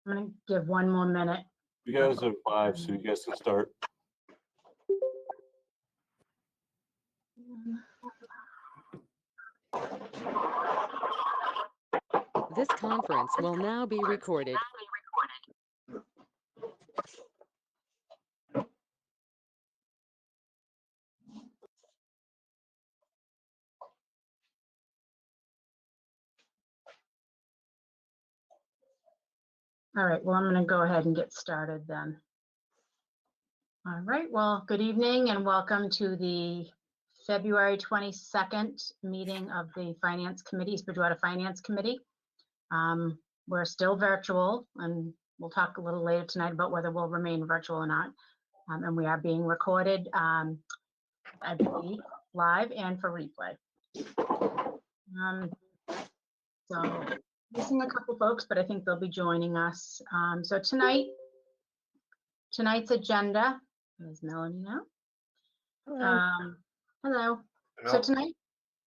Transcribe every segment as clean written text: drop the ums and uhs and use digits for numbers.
I'm going to give one more minute. You guys have 5, so you guys can start. This conference will now be recorded. All right, well, I'm going to go ahead and get started then. All right, well, good evening and welcome to the February 22nd meeting of the Finance Committee, Bridgewater Finance Committee. We're still virtual, and we'll talk a little later tonight about whether we'll remain virtual or not. And we are being recorded, I believe, live and for replay. So missing a couple folks, but I think they'll be joining us. So tonight's agenda is Melanie now. Hello. So tonight,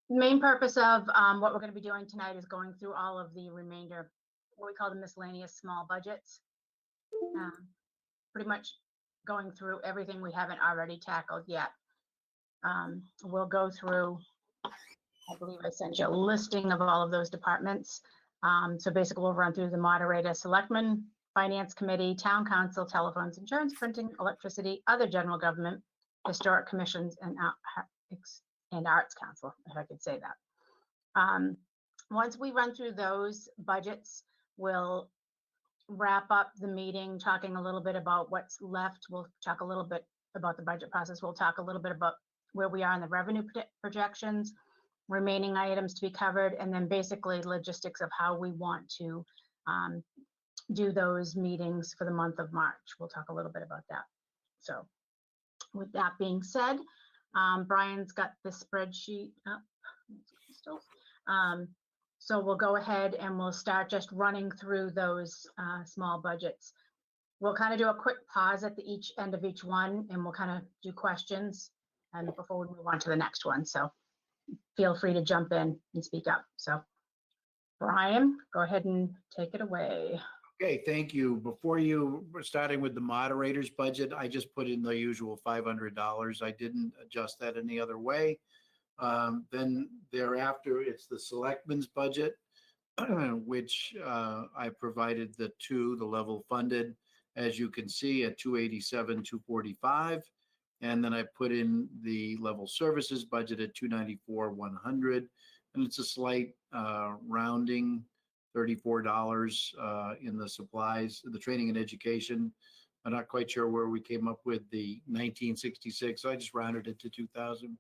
the main purpose of what we're going to be doing tonight is going through all of the remainder, what we call the miscellaneous small budgets. Pretty much going through everything we haven't already tackled yet. We'll go through, I believe I sent you a listing of all of those departments. So basically we'll run through the moderator, selectmen, finance committee, town council, telephones, insurance, printing, electricity, other general government, historic commissions, and arts council, if I could say that. Once we run through those budgets, we'll wrap up the meeting talking a little bit about what's left. We'll talk a little bit about the budget process. We'll talk a little bit about where we are in the revenue projections, remaining items to be covered, and then basically logistics of how we want to do those meetings for the month of March. We'll talk a little bit about that. So with that being said, Brian's got the spreadsheet up. So we'll go ahead and we'll start just running through those small budgets. We'll kind of do a quick pause at the end of each one, and we'll kind of do questions and before we move on to the next one. So feel free to jump in and speak up. So Brian, go ahead and take it away. Okay, thank you. Before you were starting with the moderator's budget, I just put in the usual $500. I didn't adjust that any other way. Then thereafter, it's the selectmen's budget, which I provided the level funded, as you can see, at 287, 245. And then I put in the level services budget at 294, 100. And it's a slight rounding, $34 in the supplies, the training and education. I'm not quite sure where we came up with the 1966. So I just rounded it to 2,000.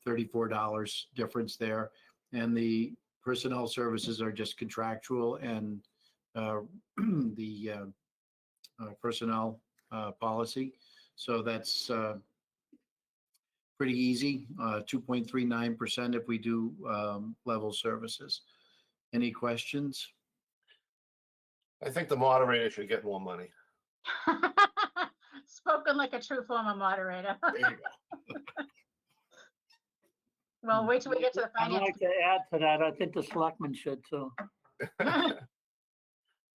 $34 difference there. And the personnel services are just contractual, and the personnel policy. So that's pretty easy, 2.39% if we do level services. Any questions? I think the moderator should get more money. Spoken like a true former moderator. There you go. Well, wait till we get to the I'd finance. like to add to that. I think the selectmen should too.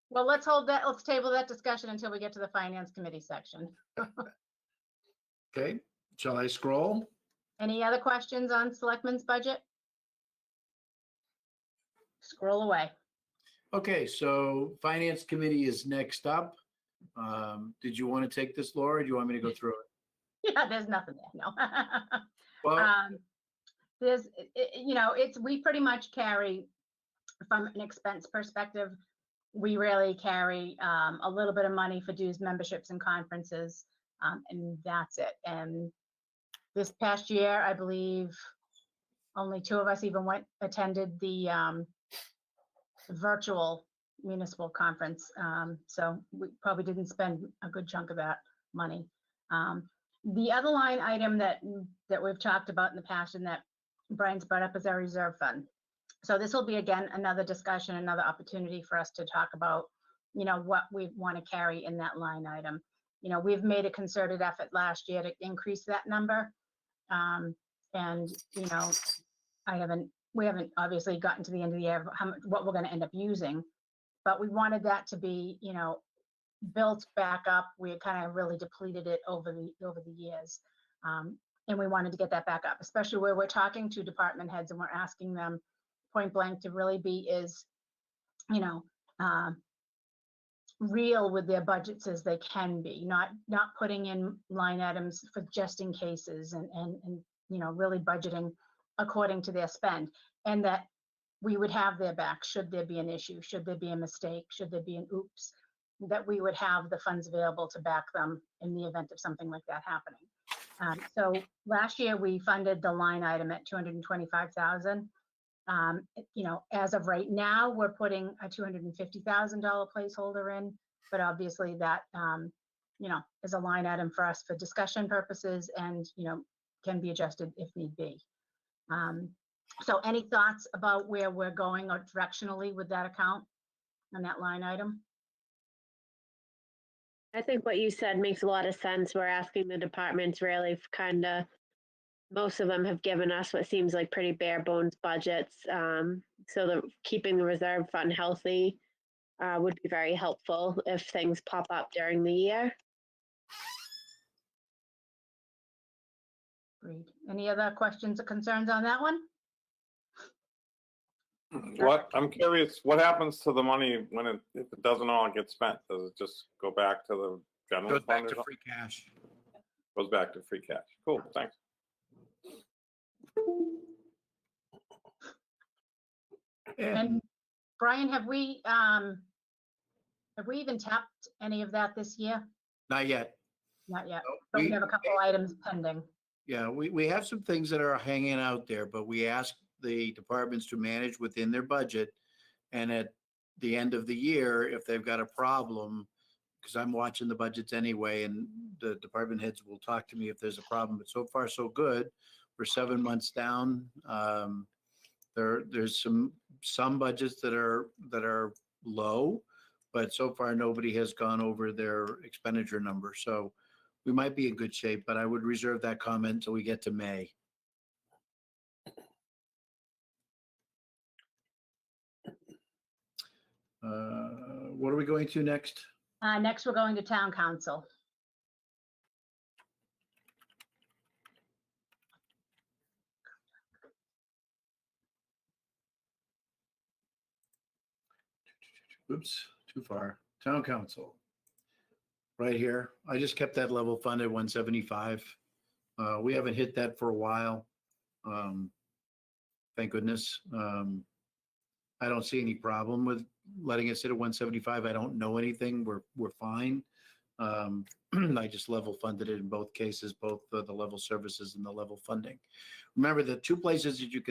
Well, let's hold that. Let's table that discussion until we get to the finance committee section. Okay, shall I scroll? Any other questions on selectmen's budget? Scroll away. Okay, so finance committee is next up. Did you want to take this, Laura? Or do you want me to go through it? Yeah, there's nothing there. No. Well, There's, we pretty much carry, from an expense perspective, we really carry a little bit of money for dues, memberships, and conferences, and that's it. And this past year, I believe only 2 of us even attended the virtual municipal conference. So we probably didn't spend a good chunk of that money. The other line item that we've talked about in the past and that Brian's brought up is our reserve fund. So this will be, again, another discussion, another opportunity for us to talk about, what we want to carry in that line item. We've made a concerted effort last year to increase that number. And, we haven't obviously gotten to the end of the year of what we're going to end up using, but we wanted that to be, built back up. We had kind of really depleted it over the years. And we wanted to get that back up, especially where we're talking to department heads and we're asking them point blank to really be real with their budgets as they can be, not putting in line items for just in cases and really budgeting according to their spend, and that we would have their back should there be an issue, should there be a mistake, should there be an oops, that we would have the funds available to back them in the event of something like that happening. So last year we funded the line item at $225,000. As of right now, we're putting a $250,000 placeholder in, but obviously that, is a line item for us for discussion purposes and, can be adjusted if need be. So any thoughts about where we're going or directionally with that account on that line item? I think what you said makes a lot of sense. We're asking the departments really most of them have given us what seems like pretty bare bones budgets. So keeping the reserve fund healthy would be very helpful if things pop up during the year. Agreed. Any other questions or concerns on that one? I'm curious, what happens to the money if it doesn't all get spent? Does it just go back to the general Goes back fund? to or free cash. Goes back to free cash. Cool, thanks. And Brian, have we even tapped any of that this year? Not yet. Not yet, No, but we have a couple items pending. Yeah, we have some things that are hanging out there, but we ask the departments to manage within their budget. And at the end of the year, if they've got a problem, because I'm watching the budgets anyway, and the department heads will talk to me if there's a problem, but so far so good. We're 7 months down. There's some budgets that are low, but so far nobody has gone over their expenditure number. So we might be in good shape, but I would reserve that comment until we get to May. What are we going to next? Next, we're going to town council. Oops, too far. Town council. Right here. I just kept that level funded 175. We haven't hit that for a while. Thank goodness. I don't see any problem with letting it sit at 175. I don't know anything. We're fine. I just level funded it in both cases, both the level services and the level funding. Remember, the two places that you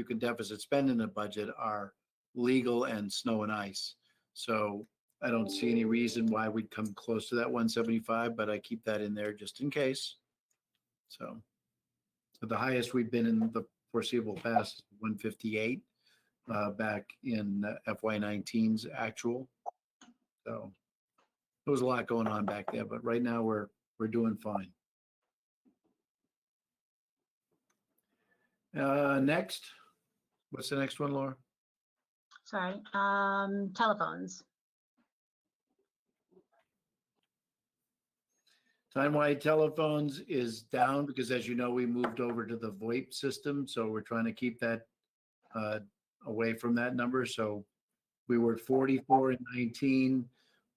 can deficit spend in the budget are legal and snow and ice. So I don't see any reason why we'd come close to that 175, but I keep that in there just in case. So the highest we've been in the foreseeable past is 158 back in FY19's actual. So there was a lot going on back there, but right now we're doing fine. Next, what's the next one, Laura? Sorry, telephones. Time-wide telephones is down because, as you know, we moved over to the VoIP system. So we're trying to keep that away from that number. So we were at 44 in 19.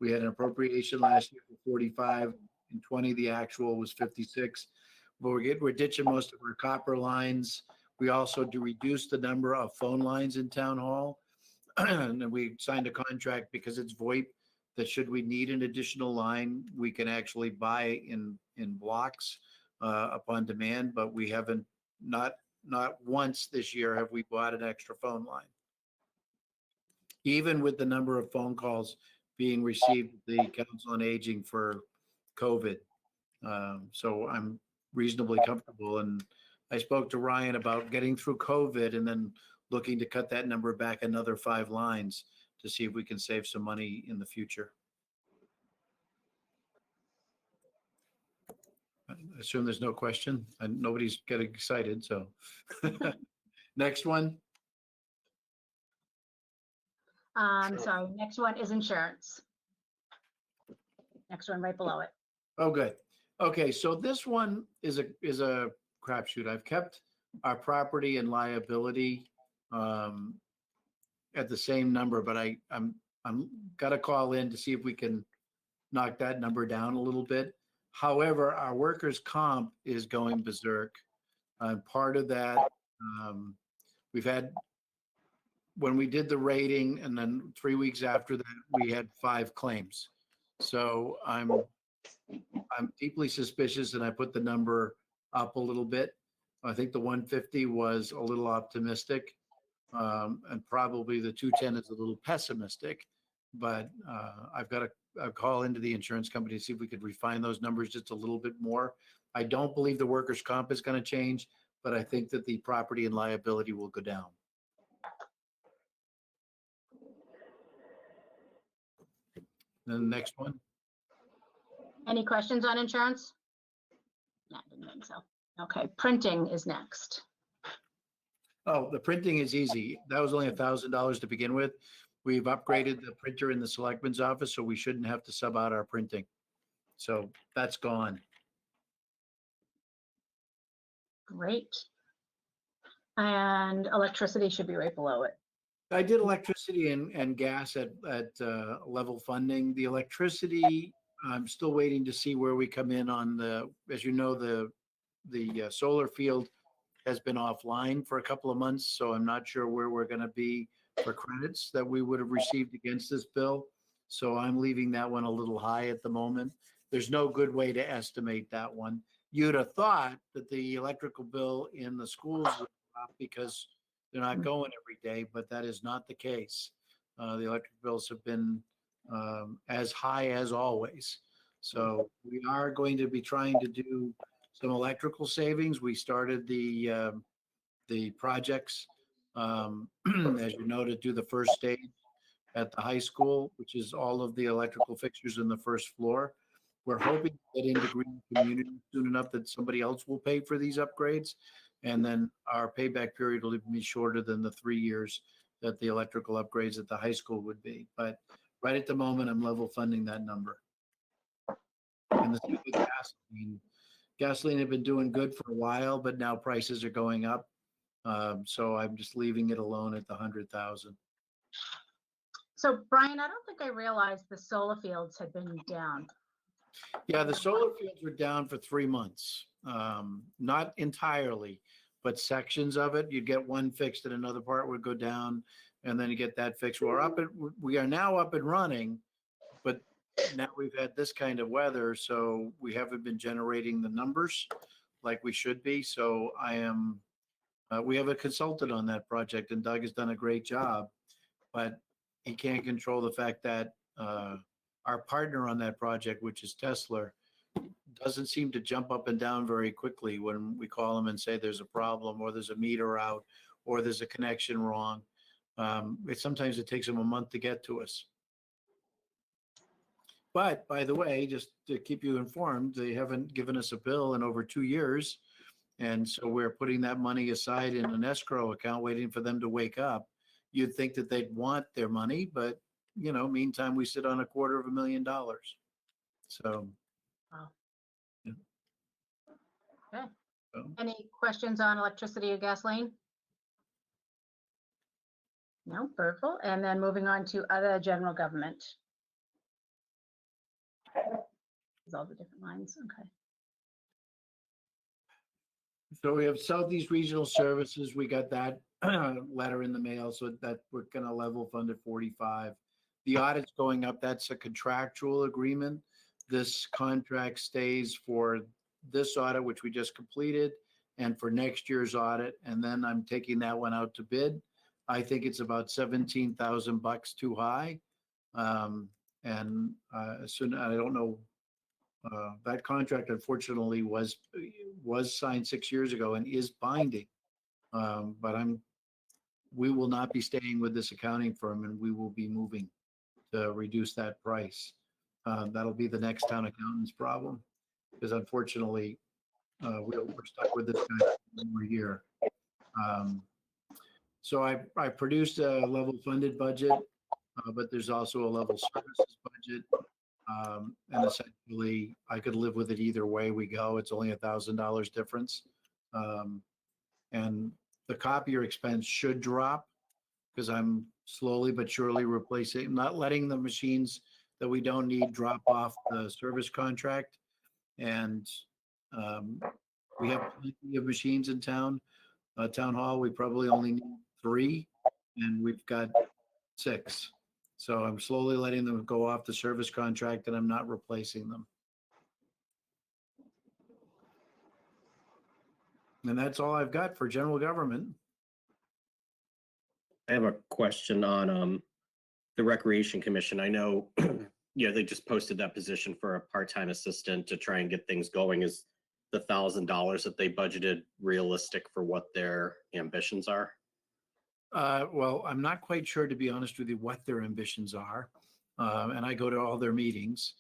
We had an appropriation last year for 45. In 20, the actual was 56. But we're ditching most of our copper lines. We also do reduce the number of phone lines in town hall. And we signed a contract because it's VoIP that should we need an additional line, we can actually buy in blocks upon demand, but we haven't, not once this year have we bought an extra phone line. Even with the number of phone calls being received, the Council on Aging for COVID. So I'm reasonably comfortable. And I spoke to Ryan about getting through COVID and then looking to cut that number back another 5 lines to see if we can save some money in the future. I assume there's no question and nobody's getting excited, so. Next one. Sorry, next one is insurance. Next one right below it. Oh, good. Okay, so this one is a crapshoot. I've kept our property and liability at the same number, but I'm gotta call in to see if we can knock that number down a little bit. However, our workers' comp is going berserk. Part of that, we've had, when we did the rating, and then 3 weeks after that, we had 5 claims. So I'm deeply suspicious, and I put the number up a little bit. I think the 150 was a little optimistic, and probably the 210 is a little pessimistic. But I've got to call into the insurance company to see if we could refine those numbers just a little bit more. I don't believe the workers' comp is going to change, but I think that the property and liability will go down. Then the next one. Any questions on insurance? No, didn't think so. Okay, printing is next. Oh, the printing is easy. That was only $1,000 to begin with. We've upgraded the printer in the selectman's office, so we shouldn't have to sub out our printing. So that's gone. Great. And electricity should be right below it. I did electricity and gas at level funding. The electricity, I'm still waiting to see where we come in on the, as you know, the solar field has been offline for a couple of months, so I'm not sure where we're going to be for credits that we would have received against this bill. So I'm leaving that one a little high at the moment. There's no good way to estimate that one. You'd have thought that the electrical bill in the schools would drop because they're not going every day, but that is not the case. The electric bills have been as high as always. So we are going to be trying to do some electrical savings. We started the projects, as you know, to do the first stage at the high school, which is all of the electrical fixtures in the first floor. We're hoping to get into green community soon enough that somebody else will pay for these upgrades. And then our payback period will be shorter than the 3 years that the electrical upgrades at the high school would be. But right at the moment, I'm level funding that number. And the same with gasoline. Gasoline had been doing good for a while, but now prices are going up. So I'm just leaving it alone at the 100,000. So Brian, I don't think I realized the solar fields had been down. Yeah, the solar fields were down for 3 months. Not entirely, but sections of it. You'd get one fixed and another part would go down, and then you get that fixed. We are now up and running, but now we've had this kind of weather, so we haven't been generating the numbers like we should be. So we have a consultant on that project, and Doug has done a great job, but he can't control the fact that our partner on that project, which is Tesla, doesn't seem to jump up and down very quickly when we call them and say there's a problem, or there's a meter out, or there's a connection wrong. Sometimes it takes them a month to get to us. But by the way, just to keep you informed, they haven't given us a bill in over 2 years. And so we're putting that money aside in an escrow account, waiting for them to wake up. You'd think that they'd want their money, but meantime, we sit on $250,000. So. Wow. Yeah. Okay. So, Any questions on electricity or gasoline? No, purple. And then moving on to other general government. These all the different lines. Okay. so we have Southeast Regional Services. We got that letter in the mail, so that we're going to level fund at 45. The audit's going up. That's a contractual agreement. This contract stays for this audit, which we just completed, and for next year's audit. And then I'm taking that one out to bid. I think it's about $17,000 too high. And soon, I don't know. That contract, unfortunately, was signed 6 years ago and is binding. But we will not be staying with this accounting firm, and we will be moving to reduce that price. That'll be the next town accountant's problem, because unfortunately, we're stuck with this guy over here. So I produced a level funded budget, but there's also a level services budget. And essentially, I could live with it either way we go. It's only $1,000 difference. And the copier expense should drop because I'm slowly but surely replacing, not letting the machines that we don't need drop off the service contract. And we have plenty of machines in town. Town hall, we probably only need 3, and we've got 6. So I'm slowly letting them go off the service contract, and I'm not replacing them. And that's all I've got for general government. I have a question on the Recreation Commission. I know, they just posted that position for a part-time assistant to try and get things going. Is the $1,000 that they budgeted realistic for what their ambitions are? Well, I'm not quite sure, to be honest with you, what their ambitions are. And I go to all their meetings.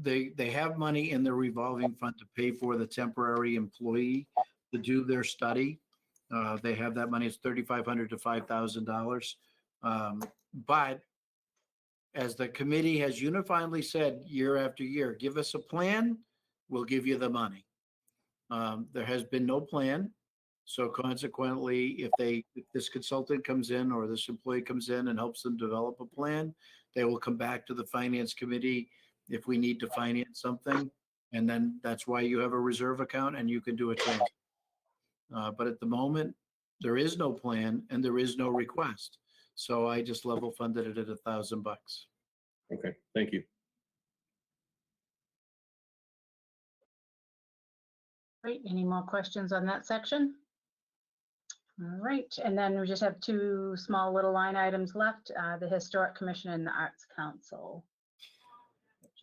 They have money in their revolving fund to pay for the temporary employee to do their study. They have that money. It's $3,500 to $5,000. But as the committee has unifiedly said year after year, give us a plan, we'll give you the money. There has been no plan. So consequently, if this consultant comes in or this employee comes in and helps them develop a plan, they will come back to the finance committee if we need to finance something. And then that's why you have a reserve account and you can do a transfer. But at the moment, there is no plan and there is no request. So I just level funded it at $1,000. Okay, thank you. Great. Any more questions on that section? All right. And then we just have 2 small little line items left, the Historic Commission and the Arts Council.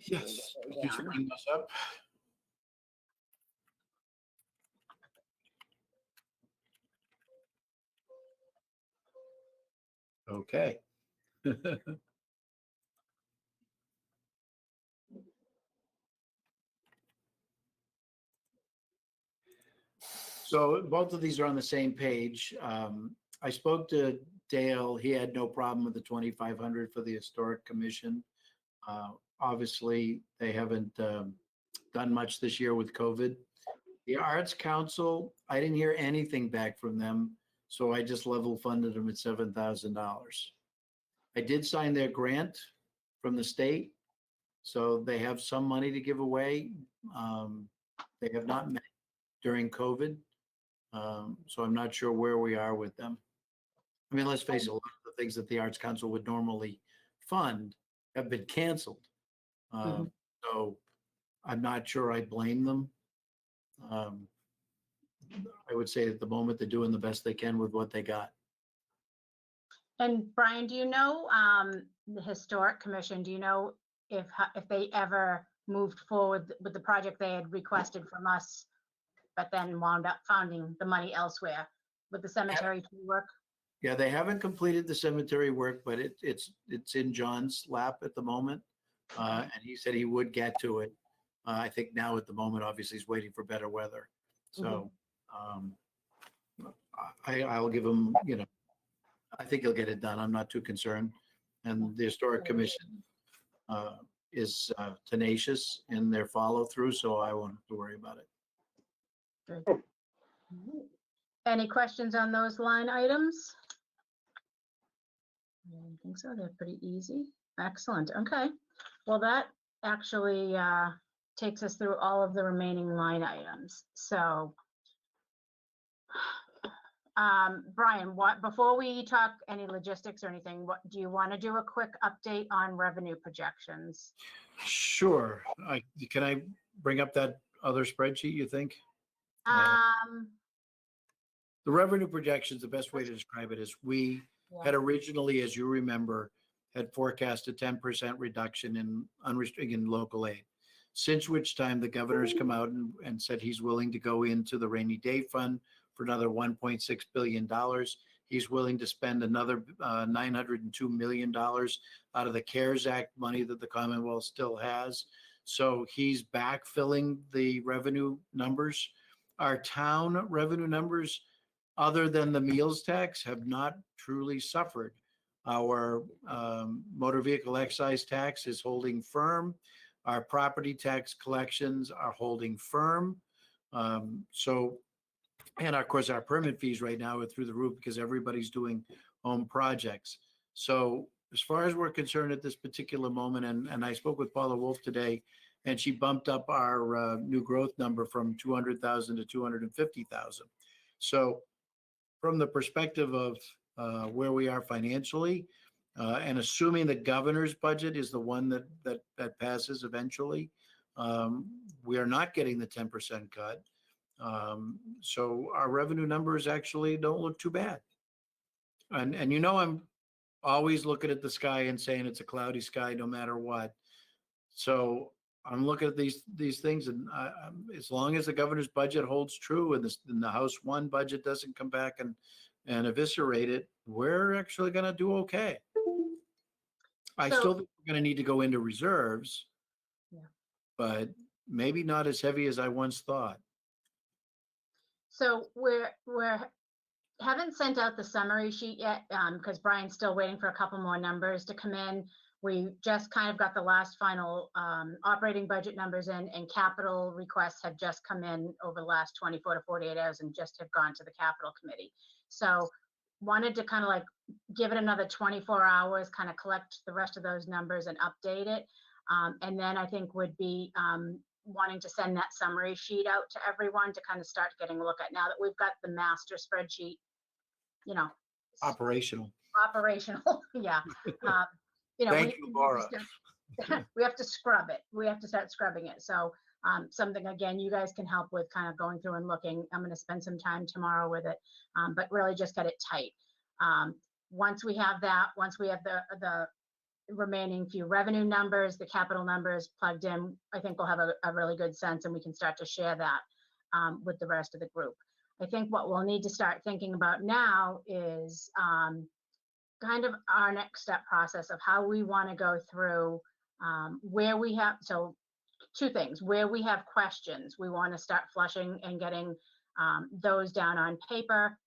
Yes. Could you bring those up? Okay. So both of these are on the same page. I spoke to Dale. He had no problem with the 2,500 for the Historic Commission. Obviously, they haven't done much this year with COVID. The Arts Council, I didn't hear anything back from them, so I just level funded them at $7,000. I did sign their grant from the state, so they have some money to give away. They have not met during COVID, so I'm not sure where we are with them. I mean, let's face it, a lot of the things that the Arts Council would normally fund have been canceled. So I'm not sure I blame them. I would say at the moment they're doing the best they can with what they got. And Brian, do you know the Historic Commission, do you know if they ever moved forward with the project they had requested from us, but then wound up finding the money elsewhere with the cemetery work? Yeah, they haven't completed the cemetery work, but it's in John's lap at the moment. And he said he would get to it. I think now at the moment, obviously, he's waiting for better weather. So I'll give him, I think he'll get it done. I'm not too concerned. And the Historic Commission is tenacious in their follow through, so I won't have to worry about it. Good. Any questions on those line items? I don't think so. They're pretty easy. Excellent. Okay. Well, that actually takes us through all of the remaining line items. So, Brian, before we talk any logistics or anything, what do you want to do a quick update on revenue projections? Sure. Can I bring up that other spreadsheet, you think? The revenue projections, the best way to describe it is we had originally, as you remember, had forecast a 10% reduction in unrestricted local aid, since which time the governor's come out and said he's willing to go into the rainy day fund for another $1.6 billion. He's willing to spend another $902 million out of the CARES Act money that the Commonwealth still has. So he's backfilling the revenue numbers. Our town revenue numbers, other than the meals tax, have not truly suffered Our motor vehicle excise tax is holding firm. Our property tax collections are holding firm. So, and of course, our permit fees right now are through the roof because everybody's doing home projects. So as far as we're concerned at this particular moment, and I spoke with Paula Wolf today, and she bumped up our new growth number from 200,000 to 250,000. So from the perspective of where we are financially, and assuming the governor's budget is the one that passes eventually, we are not getting the 10% cut. So our revenue numbers actually don't look too bad. And I'm always looking at the sky and saying it's a cloudy sky no matter what. So I'm looking at these things, and as long as the governor's budget holds true and the House One budget doesn't come back and eviscerate it, we're actually going to do okay. I So- still think we're going to need to go into reserves, Yeah. but maybe not as heavy as I once thought. So we're haven't sent out the summary sheet yet, because Brian's still waiting for a couple more numbers to come in. We just kind of got the last final operating budget numbers in, and capital requests have just come in over the last 24 to 48 hours and just have gone to the capital committee. So wanted to kind of like give it another 24 hours, kind of collect the rest of those numbers and update it. And then I think would be wanting to send that summary sheet out to everyone to kind of start getting a look at, now that we've got the master spreadsheet, Operational. operational. Yeah. Thank you, Laura. We have to scrub it. We have to start scrubbing it. So something, again, you guys can help with kind of going through and looking. I'm going to spend some time tomorrow with it, but really just get it tight. Once we have that, once we have the remaining few revenue numbers, the capital numbers plugged in, I think we'll have a really good sense, and we can start to share that with the rest of the group. I think what we'll need to start thinking about now is kind of our next step process of how we want to go through where we have, so two things, where we have questions, we want to start flushing and getting those down on paper,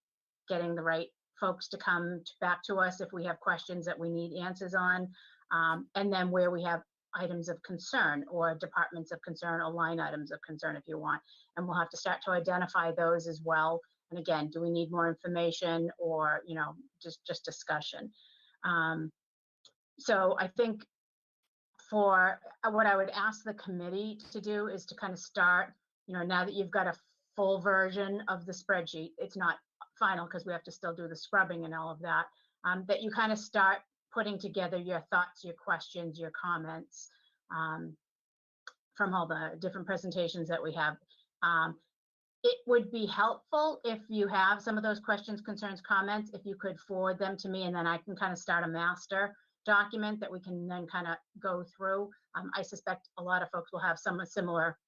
getting the right folks to come back to us if we have questions that we need answers on, and then where we have items of concern or departments of concern or line items of concern if you want. And we'll have to start to identify those as well. And again, do we need more information or, just discussion? So I think for what I would ask the committee to do is to kind of start, now that you've got a full version of the spreadsheet, it's not final because we have to still do the scrubbing and all of that, that you kind of start putting together your thoughts, your questions, your comments from all the different presentations that we have. It would be helpful if you have some of those questions, concerns, comments, if you could forward them to me, and then I can kind of start a master document that we can then kind of go through. I suspect a lot of folks will have some similar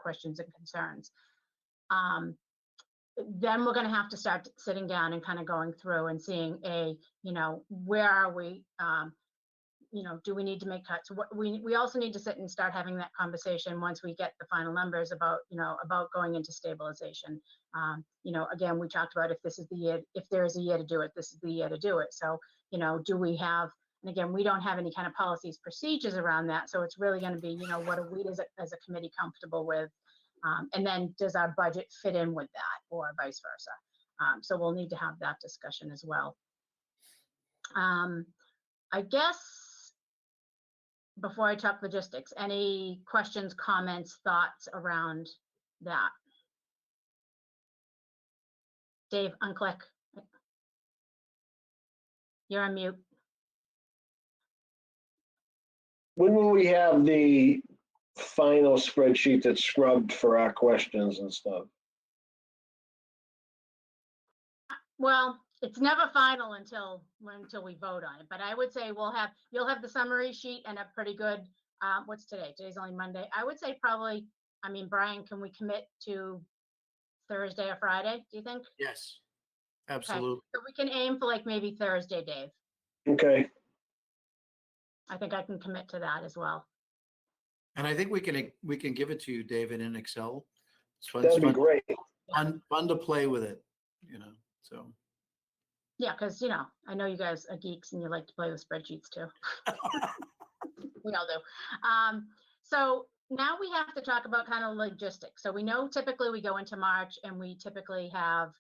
questions and concerns. Then we're going to have to start sitting down and kind of going through and seeing where are we? Do we need to make cuts? We also need to sit and start having that conversation once we get the final numbers about going into stabilization. Again, we talked about if this is the year, if there is a year to do it, this is the year to do it. So, do we have, and again, we don't have any kind of policies, procedures around that. So it's really going to be, what are we as a committee comfortable with? And then does our budget fit in with that or vice versa? So we'll need to have that discussion as well. I guess before I talk logistics, any questions, comments, thoughts around that? Dave, unclick. You're on mute. When will we have the final spreadsheet that's scrubbed for our questions and stuff? Well, it's never final until we vote on it, but I would say you'll have the summary sheet and a pretty good, what's today? Today's only Monday. I would say probably, Brian, can we commit to Thursday or Friday, do you think? Yes, absolutely. Okay. So we can aim for like maybe Thursday, Dave. Okay. I think I can commit to that as well. And I think we can give it to you, David, in Excel. It's fun, That'd be great. fun to play with it, so. Yeah, because, I know you guys are geeks and you like to play with spreadsheets too. We all do. So now we have to talk about kind of logistics. So we know typically we go into March and we typically have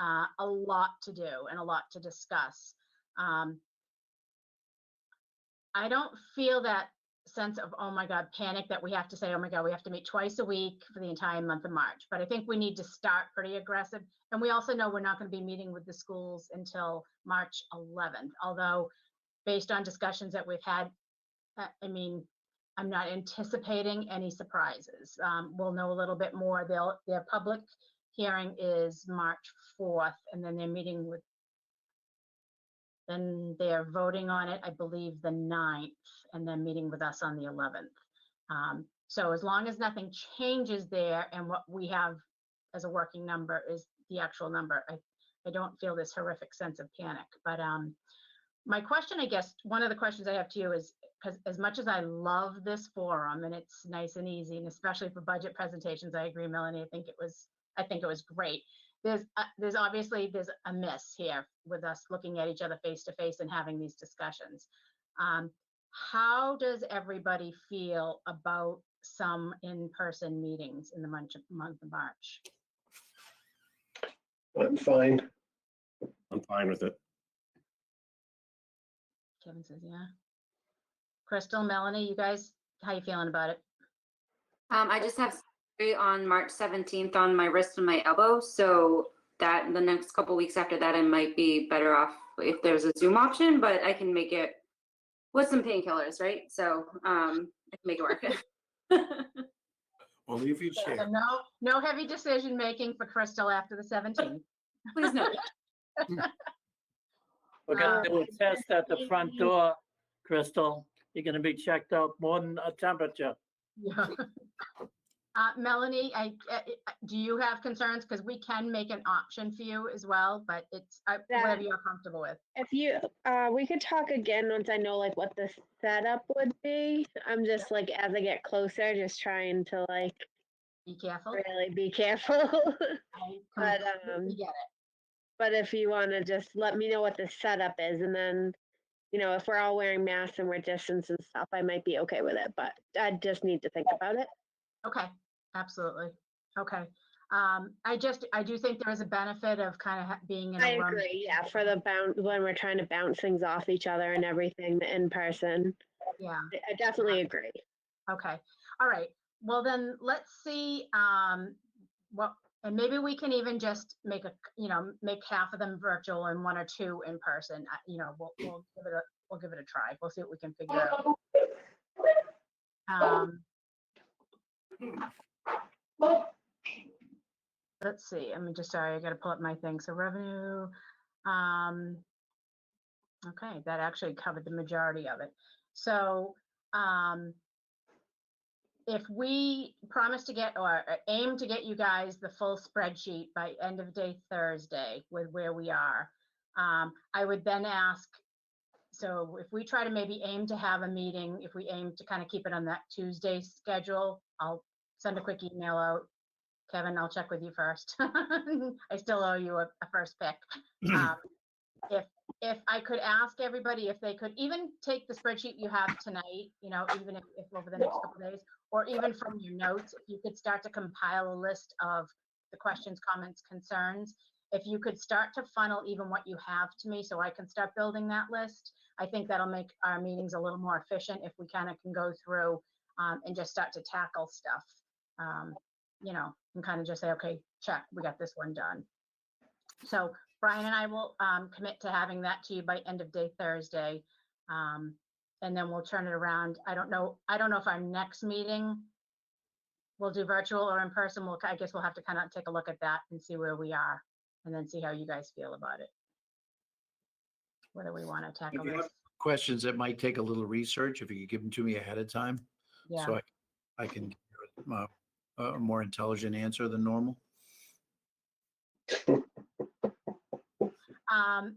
a lot to do and a lot to discuss. I don't feel that sense of, oh my God, panic that we have to say, oh my God, we have to meet twice a week for the entire month of March. But I think we need to start pretty aggressive. And we also know we're not going to be meeting with the schools until March 11th, although based on discussions that we've had, I mean, I'm not anticipating any surprises. We'll know a little bit more. Their public hearing is March 4th, and then they're meeting with, then they're voting on it, I believe, the 9th, and then meeting with us on the 11th. So as long as nothing changes there and what we have as a working number is the actual number, I don't feel this horrific sense of panic. But my question, I guess, one of the questions I have to you is, because as much as I love this forum and it's nice and easy, and especially for budget presentations, I agree, Melanie, I think it was great. There's obviously a miss here with us looking at each other face to face and having these discussions. How does everybody feel about some in-person meetings in the month of March? I'm fine. I'm fine with it. Kevin says, yeah. Crystal, Melanie, you guys, how you feeling about it? I just have surgery on March 17th on my wrist and my elbow, so that the next couple weeks after that, I might be better off if there's a Zoom option, but I can make it with some painkillers, right? So I can make it work. Well, leave your So chair. no heavy decision making for Crystal after the 17th. Please no. We're gonna do a test at the front door, Crystal. You're gonna be checked out more than a temperature. Yeah. Melanie, do you have concerns? Because we can make an option for you as well, but it's whatever you're comfortable with. If you, we could talk again once I know like what the setup would be. I'm just like, as I get closer, just trying to like Be careful. really be careful. I But, completely get it. But if you want to just let me know what the setup is, and then, if we're all wearing masks and we're distance and stuff, I might be okay with it, but I just need to think about it. Okay, absolutely. Okay. I do think there is a benefit of kind of being in I a room. agree, yeah, for the when we're trying to bounce things off each other and everything in person. Yeah. I definitely agree. Okay. All right. Well, then let's see and maybe we can even just make make half of them virtual and one or two in person. We'll give it a try. We'll see what we can figure out. Let's see. Sorry, I got to pull up my thing. So revenue. Okay, that actually covered the majority of it. So if we promise to get or aim to get you guys the full spreadsheet by end of day Thursday with where we are, I would then ask, so if we try to maybe aim to have a meeting, if we aim to kind of keep it on that Tuesday schedule, I'll send a quick email out. Kevin, I'll check with you first. I still owe you a first pick. If I could ask everybody if they could even take the spreadsheet you have tonight, even if over the next couple of days, or even from your notes, if you could start to compile a list of the questions, comments, concerns, if you could start to funnel even what you have to me so I can start building that list, I think that'll make our meetings a little more efficient if we kind of can go through and just start to tackle stuff, and kind of just say, okay, check, we got this one done. So Brian and I will commit to having that to you by end of day Thursday. And then we'll turn it around. I don't know if our next meeting we'll do virtual or in person. I guess we'll have to kind of take a look at that and see where we are and then see how you guys feel about it. Whether we want to tackle If you this. have questions that might take a little research, if you could give them to me ahead of time, Yeah. so I can give you a more intelligent answer than normal.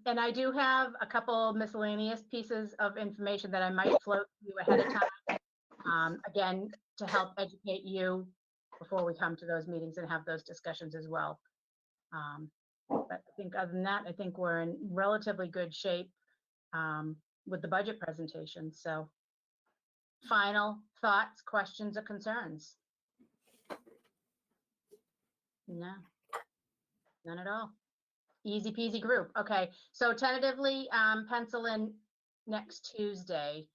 And I do have a couple miscellaneous pieces of information that I might float to you ahead of time. Again, to help educate you before we come to those meetings and have those discussions as well. But I think other than that, I think we're in relatively good shape with the budget presentation. So final thoughts, questions, or concerns? No, none at all. Easy peasy group. Okay, so tentatively pencil in next Tuesday.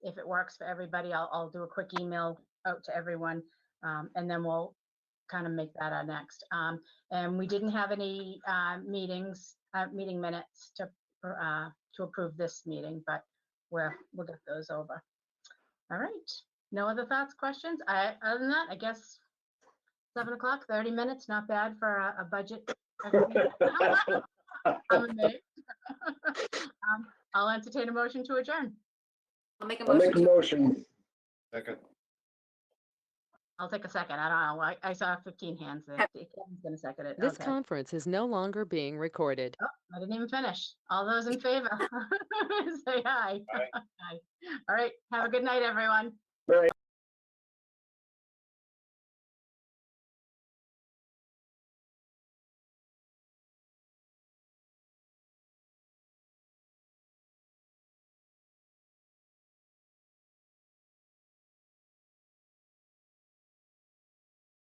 If it works for everybody, I'll do a quick email out to everyone, and then we'll kind of make that our next. And we didn't have any meeting minutes to approve this meeting, but we'll get those over. All right. No other thoughts, questions? Other than that, I guess 7 o'clock, 30 minutes, not bad for a budget. I'm amazed. I'll entertain a motion to adjourn. I'll make a I'll make a motion. motion. Second. I'll take a second. I don't know. I saw 15 hands there. Kevin's gonna second it. This Okay. conference is no longer being recorded. Oh, I didn't even finish. All those in favor, say aye. Aye. Aye. All right. Have a good night, everyone. All right.